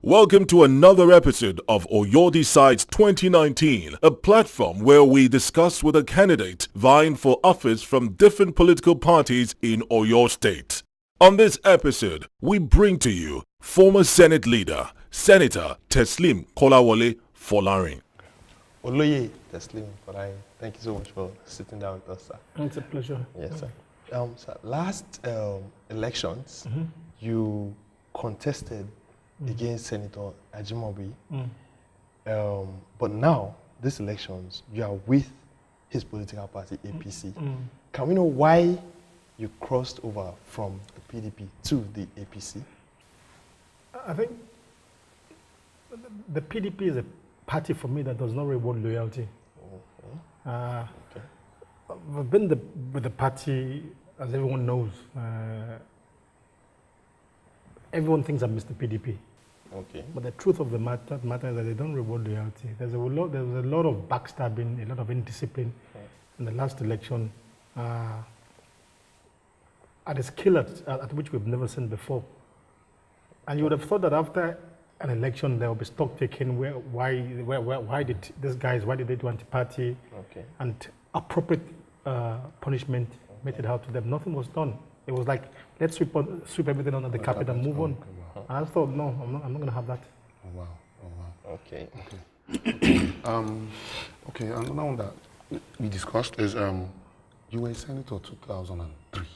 Welcome to another episode of Oyo Decides 2019, a platform where we discuss with a candidate vying for office from different political parties in Oyo State. On this episode, we bring to you former Senate leader, Senator Teslim Kolawole Folarin. Oyo Teslim Folarin, thank you so much for sitting down with us, sir. It's a pleasure. Yes, sir. Sir, last elections, you contested against Senator Ajimobi. But now, these elections, you are with his political party, APC. Can we know why you crossed over from the PDP to the APC? I think the PDP is a party for me that does not reward loyalty. I've been with the party, as everyone knows. Everyone thinks I'm Mr. PDP. Okay. But the truth of the matter is that they don't reward loyalty. There was a lot of backstabbing, a lot of indiscipline in the last election at a scale at which we've never seen before. And you would have thought that after an election there will be stock taken. Why did these guys? Why did they do anti-party? Okay. And appropriate punishment meted out to them. Nothing was done. It was like, let's sweep everything under the carpet and move on. And I thought, no, I'm not going to have that. Oh, wow. Oh, wow. Okay. Okay, another one that we discussed is you were Senator 2003,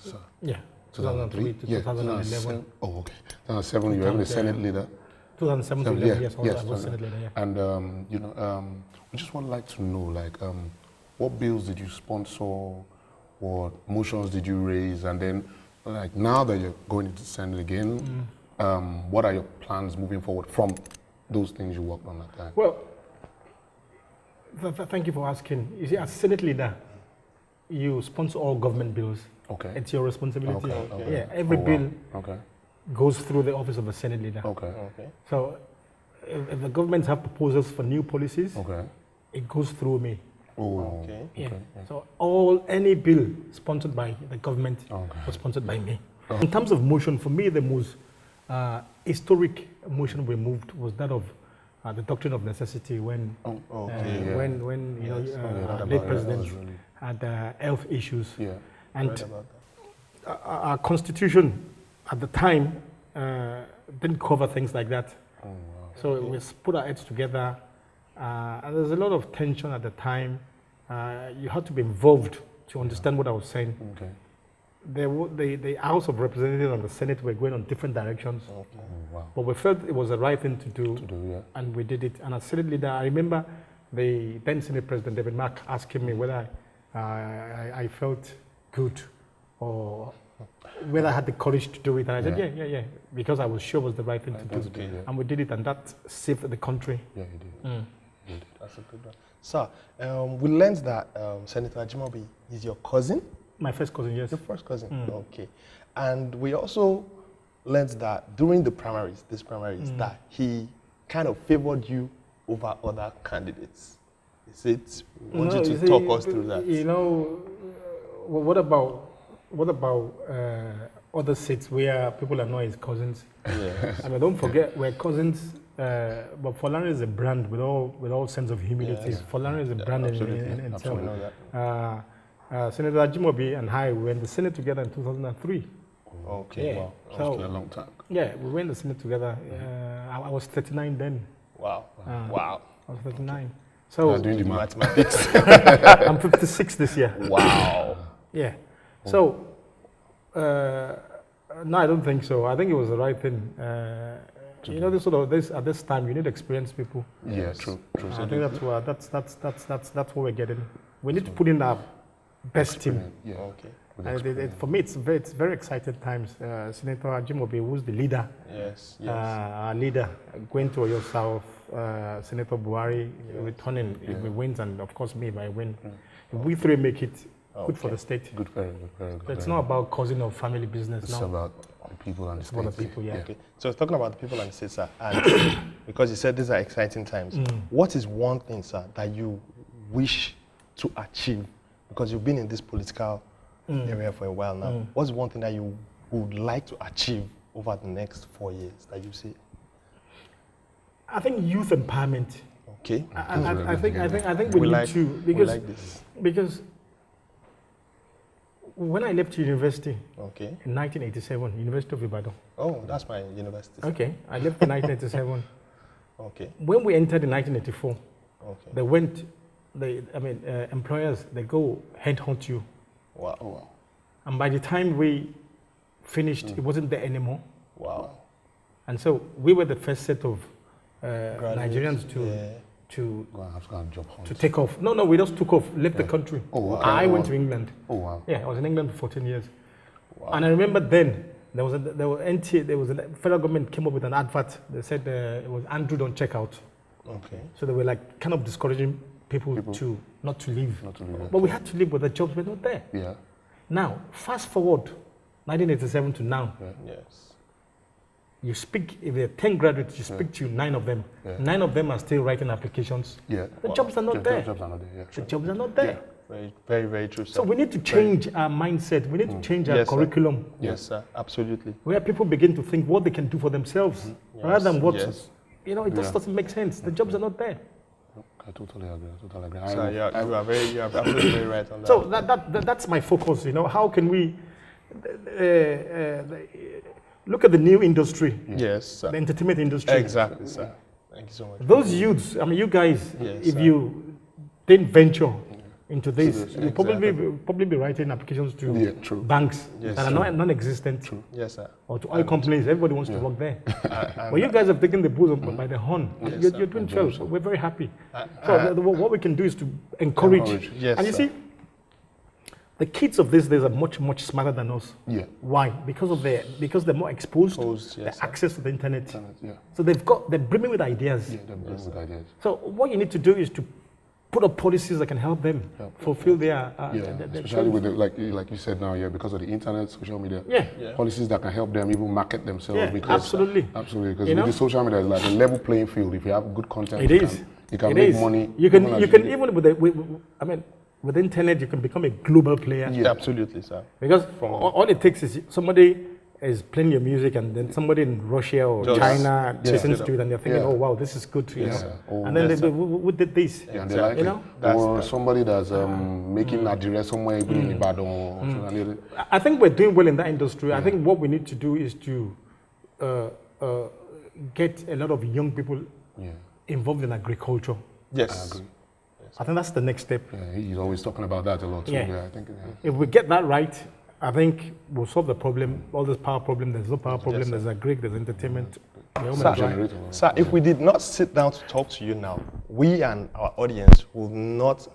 sir. Yeah. 2003 to yeah, 2011. Oh, okay. 2007, you were the Senate leader. 2007 to 11, yes, I was Senate leader, yeah. And, we just would like to know, what bills did you sponsor? What motions did you raise? And then, now that you're going into Senate again, what are your plans moving forward from those things you worked on at that time? Well, thank you for asking. You see, as Senate leader, you sponsor all government bills. Okay. It's your responsibility. Okay. Yeah, every bill okay. goes through the office of a Senate leader. Okay. Okay. So, if the governments have proposals for new policies, it goes through me. Oh, okay. Yeah. So any bill sponsored by the government was sponsored by me. In terms of motion, for me the most historic motion we moved was that of the doctrine of necessity when late president had health issues. Yeah. And our constitution at the time didn't cover things like that. Oh, wow. So we put our heads together. And there's a lot of tension at the time. You had to be involved to understand what I was saying. Okay. The House of Representatives and the Senate were going on different directions. Oh, wow. But we felt it was the right thing to do, and we did it. And as Senate leader, I remember the then Senate President David Mark asking me whether I felt good or whether I had the courage to do it. And I said, yeah, because I was sure it was the right thing to do. Okay, And we did it, and that saved the country. Yeah, you did. That's a good one. Sir, we learned that Senator Ajimobi is your cousin? My first cousin, yes. Your first cousin? Okay. And we also learned that during the primaries, that he kind of favored you over other candidates. Is it? I want you to talk us through that. You know, what about other states where people are known as cousins? Yes. I mean, don't forget, we're cousins. But Folarin is a brand with all sense of humility. Yes. Folarin is a brand in itself. Senator Ajimobi and I were in the Senate together in 2003. Okay. Yeah. Wow. So, a long time. Yeah, we were in the Senate together. I was 39 then. Wow. Wow. I was 39. So doing the mathematics. I'm 56 this year. Wow. Yeah. So no, I don't think so. I think it was the right thing. You know, at this time, you need experienced people. Yeah, true. I think that's what we're getting. We need to put in our best team. Yeah. Okay. For me, it's very exciting times. Senator Ajimobi, who's the leader, our leader, going to Oyo South, Senator Buhari returning if he wins, and of course me if I win. If we three make it, good for the state. Good, very good. So it's not about cousin or family business. It's about the people and the state. About the people, yeah. Okay. So talking about the people and the state, sir, and because you said these are exciting times, what is one thing, sir, that you wish to achieve? Because you've been in this political area for a while now. What's one thing that you would like to achieve over the next 4 years that you see? I think youth empowerment. Okay. I think we need to, because like this. because when I left university Okay. in 1987, University of Ibadan. Oh, that's my university. Okay, I left in 1987. Okay. When we entered in 1984, Okay. they went. Employers, they go headhunt you, Wow. Oh, wow. and by the time we finished, it wasn't there anymore. Wow. And so we were the first set of Nigerians to Go and have to go and job hunt. to take off. No, we just took off, left the country. Oh, okay. I went to England. Oh, wow. Yeah, I was in England for 14 years. Wow. And I remember then there was a federal government came up with an advert. They said it was Andrew don't check out. Okay. So they were like kind of discouraging people to not to leave. Not to leave. But we had to leave, but the jobs were not there. Yeah. Now, fast forward 1987 to now. Yes. You speak, if there are 10 graduates, you speak to 9 of them. Yeah. 9 of them are still writing applications. Yeah. The jobs are not there. Jobs are not there. Yeah. The jobs are not there. Very, very, very true, sir. So we need to change our mindset. We need to change our Yes, sir. curriculum, Yes, sir. Absolutely. where people begin to think what they can do for themselves, rather than what, Yes. it just doesn't make sense. The jobs are not there. I totally agree. Sir, you are absolutely very right on that. So that's my focus. How can we look at the new industry, Yes, sir. the entertainment industry? Exactly, sir. Thank you so much. Those youths, you guys, Yes, if sir. you didn't venture into this, this, you'll probably be writing applications to true. banks Yes, that are non-existent, Yes, sir. or to oil companies. Everybody wants to work there. But you guys have taken the bull by the horn. Yes, You're doing well. So we're very happy. So what we can do is to encourage. Yes, and you sir. see, the kids of these days are much smarter than us. Yeah. Why? Because they're more exposed, Exposed, the yes, sir. access to the internet. Yeah. So they're brimming with ideas. Yeah. They're brilliant with ideas. So what you need to do is to put up policies that can help them fulfill their Especially with like you said now, because of the internet, social media, Yeah. policies that can help them even market themselves. Yeah, because, absolutely. Because with the social media, it's like a level playing field. If you have good content, It is. You can It make is. money. You can even with the internet, you can become a global player. Yeah, absolutely, sir. Because all it takes is somebody is playing your music, and then somebody in Russia or Just- China listens to it, and they're thinking, Yeah. "Oh wow, this is good." Yes, sir. Oh, and then yes, we did this. Yeah, and they like You it. know? Or somebody that's making a dress somewhere even in Ibadan. Or I think we're doing well in that industry. I think what we need to do is to get a lot of young people involved in agriculture. Yes. I agree. I think that's the next step. Yeah, he's always talking about that a lot too. Yeah. Yeah, I think. If we get that right, I think we'll solve the problem. All this power problem, there's no power problem. There's agri, there's entertainment. We're all Sir, dry. sir, if we did not sit down to talk to you now, we and our audience would not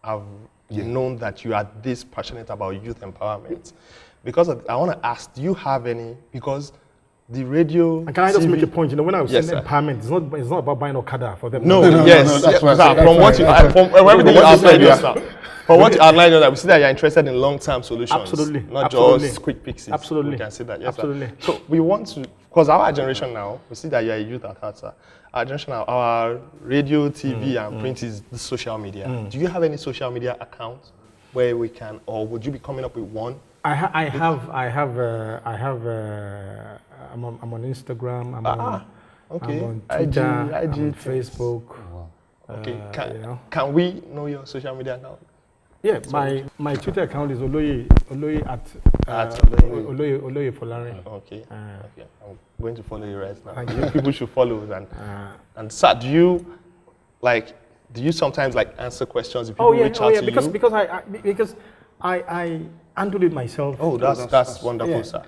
have known that you are this passionate about youth empowerment. Because I want to ask, do you have any? Because the radio. And can I just TV make a point? When I was Yes, saying sir. empowerment, it's not about buying Okada for them. No, no, yes, no, that's yes, what I sir, said, from what that's you, from everything you what you outlined said, just now. From what you outlined, that we see that you're interested in long-term solutions. Absolutely, Not absolutely. just quick fixes. Absolutely. We can see that, yes, Absolutely. sir. So we want to, because our generation now, we see that you're a youth at heart, sir. Our generation now, our radio, TV, and print is the social media. Do you have any social media accounts where we can, or would you be coming up with one? I'm on Instagram. Okay. I'm on Twitter. I'm on IG, Facebook. Okay. You know. Can we know your social media account? Yeah, my Twitter account is Oyo At Oyo Folarin. Okay. Okay. I'm going to follow you right now. Thank You people should follow us. And sir, do you sometimes answer questions if people reach out to you? Because I handle it myself. Oh, that's wonderful, Yeah. sir.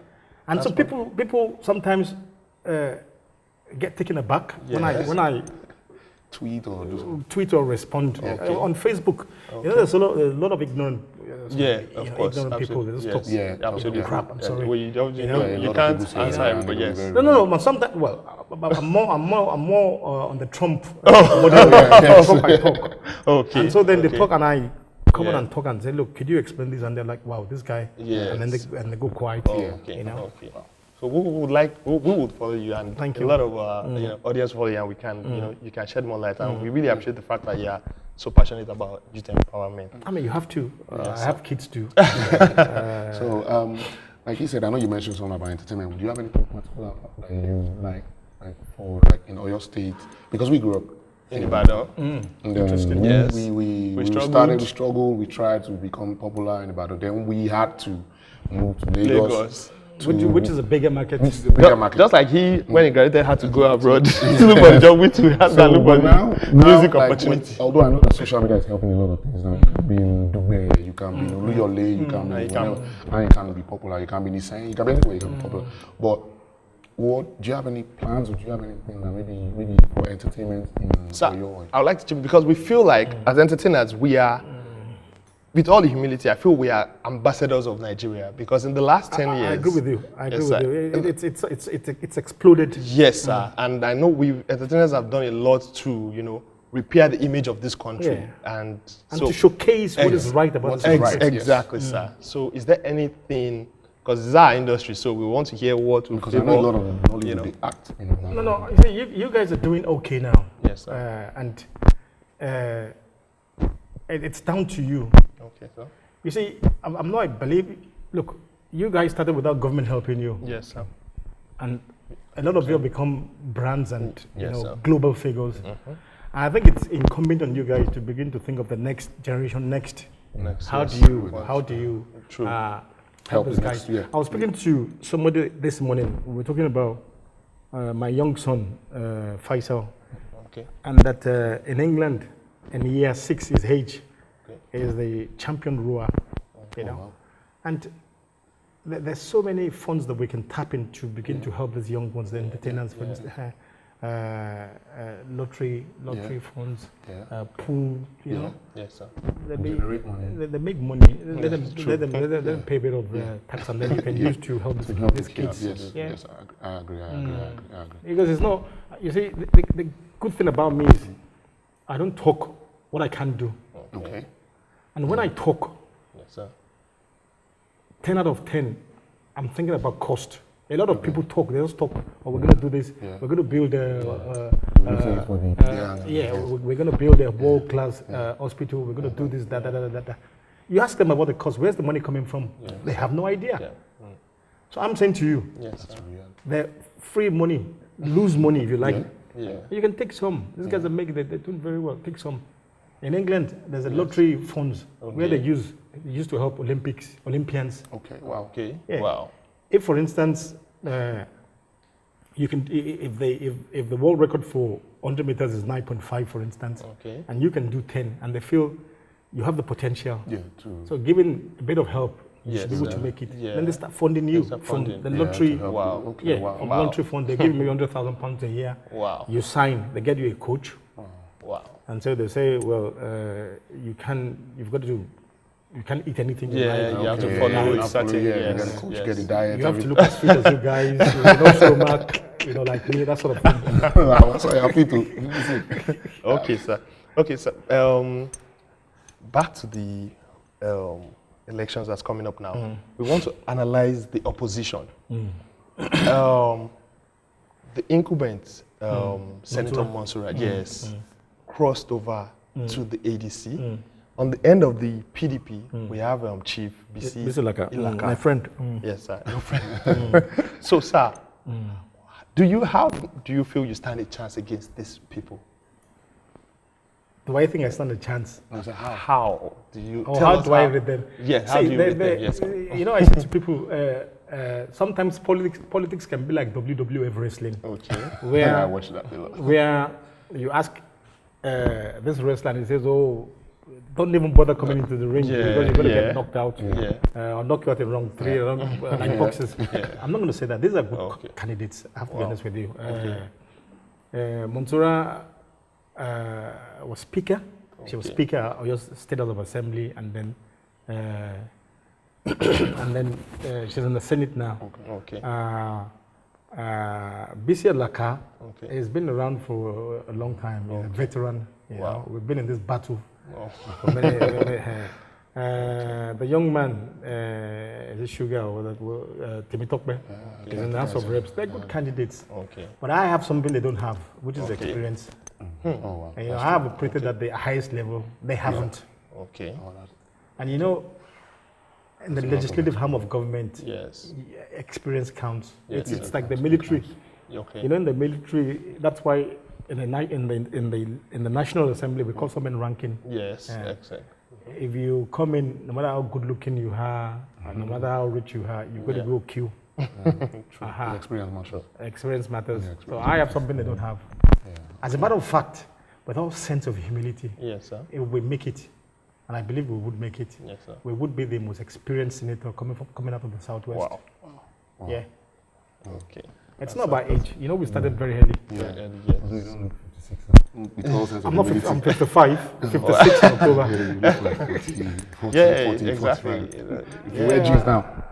And so people sometimes get taken aback when I Tweet or do something. tweet or respond on Facebook. There's a lot of ignorant, ignorant people. They just talk absolutely. crap. I'm sorry. Well, you a lot of can't people say answer that, everybody. and Yes. they're No. But sometimes, I'm more on the Trump model. Trump I talk. Okay. And so then they talk, and I come on and talk and say, "Look, could you explain this?" And they're like, "Wow, this guy." Yes. And then they go quiet. Okay. You know. Okay. So we would follow you, and Thank a you. lot of audience follow you, and we can you can shed more light, and we really appreciate the fact that you are so passionate about youth empowerment. I mean, you have to. I have kids too. So, like you said, I know you mentioned something about entertainment. Do you have anything particular that you like? like for like in Oyo State, because we grew up In Ibadan. and then Yes. we struggled. struggled, we tried to become popular in Ibadan. Then we had to move to Lagos. Lagos. Which is a bigger market. Which is the bigger market. Just like he, when he graduated, had to go abroad to look for a job, we too had to look for music like, opportunity. although I know that social media is helping a lot of things now. You can be in Dubai, you can be in Oluyole, you can be and you can be popular, you can be in Nisan, you can be anywhere, you can be popular. But what do you have any plans, or do you have anything that maybe for entertainment in Oyo? I would like to chip in because we feel like as entertainers we are, with all the humility, I feel we are ambassadors of Nigeria because in the last 10 years. I agree with you. I agree Yes, with sir. you. It's exploded. Yes, sir. And I know we entertainers have done a lot to, repair the image of this country and to showcase what is right about this country. Exactly, sir. So is there anything, because it's our industry, so we want to hear what we Because I know a lot of them only they act. No. You see, you guys are doing okay now. Yes, sir. And it's down to you. Okay, sir. You see, I'm not, I believe, look, you guys started without government helping you. Yes, sir. And a lot of you have become brands and Yes, sir. global figures. I think it's incumbent on you guys to begin to think of the next generation next. How do you help this guys? I was speaking to somebody this morning. We were talking about my young son, Faisal, and that in England, in year 6 his age, he is the champion rower, and there's so many funds that we can tap into begin to help these young ones, the entertainers, for instance, lottery funds, pool, Yes, sir. They make money. Let them pay a bit of tax, and then you can use to help these kids. Yes, I agree. Because it's not. You see, the good thing about me is I don't talk what I can't do. Okay. And when I talk, Yes, sir. 10 out of 10, I'm thinking about cost. A lot of people talk, they just talk, oh, we're going to do this, we're going to build we're going to build a world-class hospital, we're going to do this, that. You ask them about the cost, where's the money coming from? They have no idea. So I'm saying to you, the free money, lose money if you like, you can take some. These guys are making, they're doing very well, take some. In England, there's a lottery funds where they used to help Olympians. Okay. Wow. Okay. Yeah. Wow. If, for instance, you can, if the world record for 100 meters is 9.5, for instance, and you can do 10, and they feel you have the potential. So given a bit of help, you should be able to make it. Then they start funding you from the lottery. From lottery fund, they give you £100,000 a year. Wow. You sign, they get you a coach. Wow. And so they say, well, you can't eat anything you like. You have to follow exactly. Get the diet. You have to look as fit as you guys. No stomach, like me, that sort of thing. I'm sorry, happy to. Okay, sir. Back to the elections that's coming up now. We want to analyze the opposition. The incumbent, Senator Mansoura, crossed over to the ADC. On the end of the PDP, we have Chief BC Ilaka. My friend. Yes, sir. Your friend. So, sir, how do you feel you stand a chance against these people? Do I think I stand a chance? How do you? How do I read them? Yes. How do you read them? Yes. I say to people, sometimes politics can be like WWF wrestling. Okay. Where I watch that a lot. Where you ask this wrestler, and he says, "Oh, don't even bother coming into the ring because you're going to get knocked out, or knock you out in wrong 3 like boxes." I'm not going to say that. These are good candidates. I have to be honest with you. Mansoura was speaker. She was speaker of your State House of Assembly, and then she's in the Senate now. BC Laka has been around for a long time. He's a veteran. You know, we've been in this battle. The young man, the sugar or that Timitokbe, is in the House of Reps. They're good candidates. But I have something they don't have, which is experience. And, I have operated at the highest level. They haven't. And in the legislative arm of government, experience counts. It's like the military. Okay. You know, in the military, that's why in the National Assembly we call someone ranking. Yes, exactly. If you come in, no matter how good looking you are, and no matter how rich you are, you've got to go queue. The experience matters. Experience matters. Yeah, So experience. I have something they don't have. Yeah. As a matter of fact, with our sense of humility, Yes, sir. if we make it, and I believe we would make it, Yes, sir. we would be the most experienced senator coming out of the Southwest. Wow. Yeah. Okay. It's not by age. You know, we started very early. Yeah. Yes. I'm not 50, I'm 55, 56 in October. You look like 40, Yeah, 40, exactly. 45. You know, If you wear jeans now,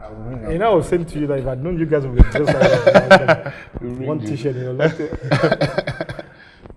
You know, I was saying to you that if I'd known you guys would be just like that, one t-shirt, you know, like